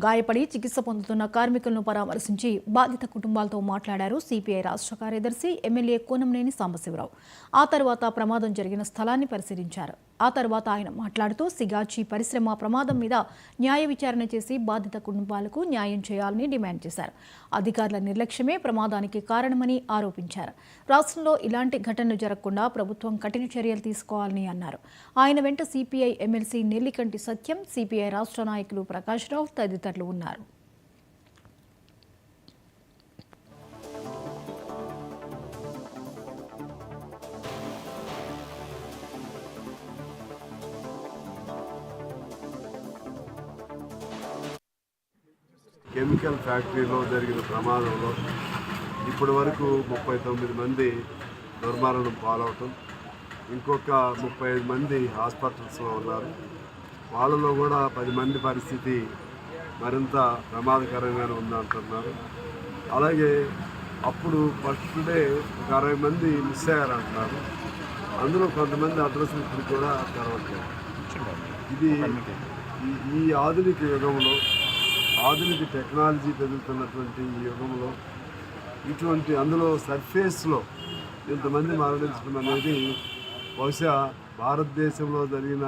గాయపడి చికిత్స పొందుతున్న కార్మికులను పరామర్శించి బాధిత కుటుంబాలతో మాట్లాడారు సిపిఐ రాష్ట్ర కార్యదర్శి ఎమ్మెల్యే కోనంనేని సాంబశివరావు. ఆ తర్వాత ప్రమాదం జరిగిన స్థలాన్ని పరిశీలించారు. ఆ తర్వాత ఆయన మాట్లాడుతూ సిగాచి పరిశ్రమ ప్రమాదం మీద న్యాయ విచారణ చేసి బాధిత కుటుంబాలకు న్యాయం చేయాలని డిమాండ్ చేశారు. అధికారుల నిర్లక్ష్యమే ప్రమాదానికి కారణమని ఆరోపించారు. రాష్ట్రంలో ఇలాంటి ఘటనలు జరగకుండా ప్రభుత్వం కఠిన చర్యలు తీసుకోవాలని అన్నారు. ఆయన వెంట సిపిఐ ఎమ్మెల్సీ నెల్లికంటి సత్యం, సిపిఐ రాష్ట్ర నాయకులు ప్రకాష్ రావు తదితరులు ఉన్నారు. కెమికల్ ఫ్యాక్టరీలో జరిగిన ప్రమాదంలో ఇప్పటి వరకు 39 మంది దుర్మరణం పాలవటం, ఇంకొక 35 మంది హాస్పిటల్స్లో ఉన్నారు. వాళ్ళలో కూడా 10 మంది పరిస్థితి మరింత ప్రమాదకరంగానే ఉందంటున్నారు. అలాగే అప్పుడు ఫస్ట్ డే ఒక 60 మంది మిస్ అయ్యారంటున్నారు. అందులో కొంతమంది అడ్రస్లు ఇప్పుడు కూడా తెరవట్లేదు. ఇది ఈ ఆధునిక యుగంలో, ఆధునిక టెక్నాలజీ పెరుగుతున్నటువంటి ఈ యుగంలో ఇటువంటి అందులో సర్ఫేస్లో ఇంతమంది మరణించడం అనేది బహుశా భారతదేశంలో జరిగిన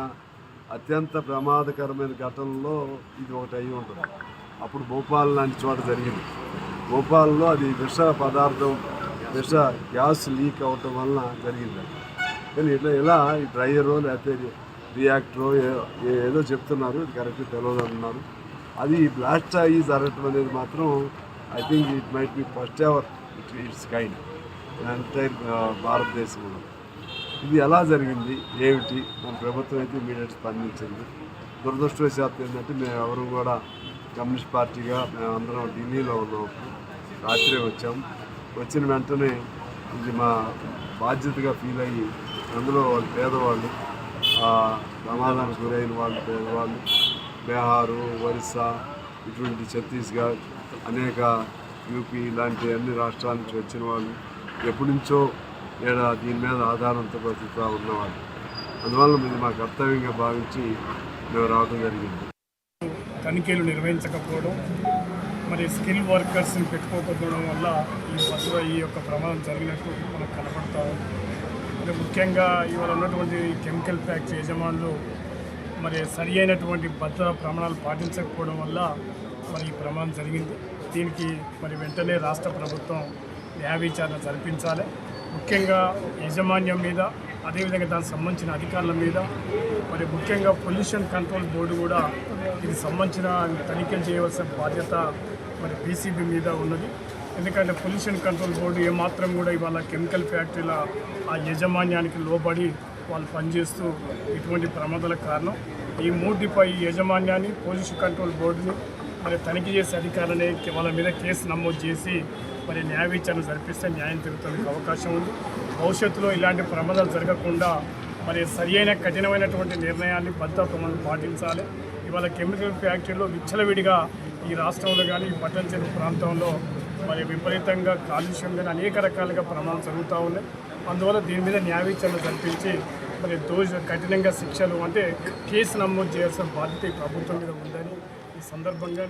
అత్యంత ప్రమాదకరమైన ఘటనలో ఇది ఒకటి అయి ఉంటుంది. అప్పుడు భోపాల్ లాంటి చోట జరిగింది. భోపాల్లో అది విష పదార్థం, విష గ్యాస్ లీక్ అవటం వలన జరిగింది. కానీ ఇలా ఈ డ్రైయరో లేకపోతే రియాక్టరో ఏదో చెప్తున్నారు, ఇది కరెక్ట్గా తెలియదు అంటున్నారు. అది బ్లాస్ట్ అయ్యి జరగటం అనేది మాత్రం I think it might be first ever it's kind entire భారతదేశంలో. ఇది ఎలా జరిగింది ఏమిటి, మన ప్రభుత్వం అయితే ఇమీడియట్ స్పందించింది. దురదృష్టవశాత్తు ఏంటంటే మేము ఎవరు కూడా కమ్యూనిస్ట్ పార్టీగా మేమందరం ఢిల్లీలో ఉన్నాం. రాత్రే వచ్చాం. వచ్చిన వెంటనే ఇది మా బాధ్యతగా ఫీల్ అయ్యి అందులో వాళ్ళు పేదవాళ్ళు, ప్రమాదానికి గురైన వాళ్ళు పేదవాళ్ళు, బీహారు, ఒరిస్సా, ఇటువంటి ఛత్తీస్గఢ్, అనేక యూపీ ఇలాంటి అన్ని రాష్ట్రాల నుంచి వచ్చిన వాళ్ళు, ఎప్పటి నుంచో దీని మీద ఆధారంతో బతుకుతూ ఉన్నవాళ్ళు. అందువల్ల ఇది మా కర్తవ్యంగా భావించి మేము రావడం జరిగింది. తనిఖీలు నిర్వహించకపోవడం, మరి స్కిల్ వర్కర్స్ని పెట్టుకోకపోవడం వల్ల ఈ యొక్క ప్రమాదం జరిగినట్టు మనకు కనపడతా ఉంది. అంటే ముఖ్యంగా ఇవాళ ఉన్నటువంటి కెమికల్ ఫ్యాక్టరీ యజమానులు మరి సరి అయినటువంటి భద్రతా ప్రమాణాలు పాటించకపోవడం వల్ల మరి ఈ ప్రమాదం జరిగింది. దీనికి మరి వెంటనే రాష్ట్ర ప్రభుత్వం న్యాయ విచారణ జరిపించాలి. ముఖ్యంగా యాజమాన్యం మీద, అదేవిధంగా దానికి సంబంధించిన అధికారుల మీద, మరి ముఖ్యంగా పొల్యూషన్ కంట్రోల్ బోర్డు కూడా ఇది సంబంధించిన తనిఖీలు చేయవలసిన బాధ్యత మరి పీసీబీ మీద ఉన్నది. ఎందుకంటే పొల్యూషన్ కంట్రోల్ బోర్డు ఏమాత్రం కూడా ఇవాళ కెమికల్ ఫ్యాక్టరీల ఆ యాజమాన్యానికి లోబడి వాళ్ళు పనిచేస్తూ ఇటువంటి ప్రమాదాలకు కారణం. ఈ మూడిపై యాజమాన్యాన్ని, పొల్యూషన్ కంట్రోల్ బోర్డుని మరి తనిఖీ చేసే అధికారులని వాళ్ళ మీద కేసు నమోదు చేసి మరి న్యాయ విచారణ జరిపిస్తే న్యాయం జరుగుతానికి అవకాశం ఉంది. భవిష్యత్తులో ఇలాంటి ప్రమాదాలు జరగకుండా మరి సరియైన కఠినమైనటువంటి నిర్ణయాన్ని భద్రతా ప్రమాణాలు పాటించాలి. ఇవాళ కెమికల్ ఫ్యాక్టరీలో విచ్చలవిడిగా ఈ రాష్ట్రంలో కానీ ఈ పట్టణ ప్రాంతంలో మరి విపరీతంగా కాలుష్యం కానీ అనేక రకాలుగా ప్రమాదాలు జరుగుతూ ఉన్నాయి. అందువల్ల దీని మీద న్యాయ విచారణ జరిపించి మరి కఠినంగా శిక్షలు అంటే కేసు నమోదు చేయాల్సిన బాధ్యత ఈ ప్రభుత్వం మీద ఉందని ఈ సందర్భంగా.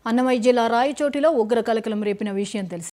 అన్నమయ్య జిల్లా రాయచోటిలో ఉగ్ర కలకలం రేపిన విషయం తెలిసింది.